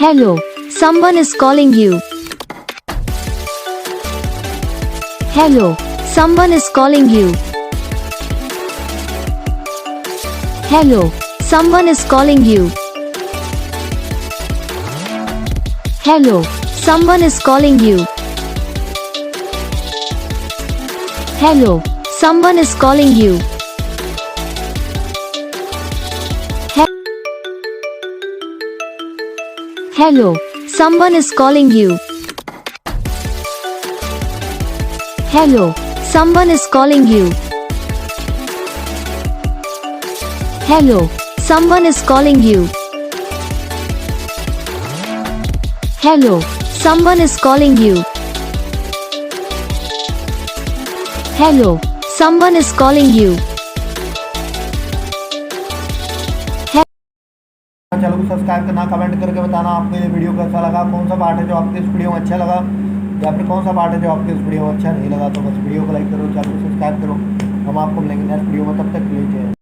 Hello, someone is calling you. Hello, someone is calling you. Hello, someone is calling you. Hello, someone is calling you. Hello, someone is calling you. Hello, someone is calling you. Hello, someone is calling you. Hello, someone is calling you. Hello, someone is calling you. Hello, someone is calling you. Channel को subscribe करना, comment करके बताना आपको ये video कैसा लगा, कौन सा पार्ट है जो आपके इस वीडियो में अच्छा लगा या फिर कौन सा पार्ट है जो आपके इस वीडियो में अच्छा नहीं लगा। तो बस वीडियो को लाइक करो, चैनल को सब्सक्राइब करो। हम आपको मिलेंगे नेक्स्ट वीडियो में, तब तक के लिए जय।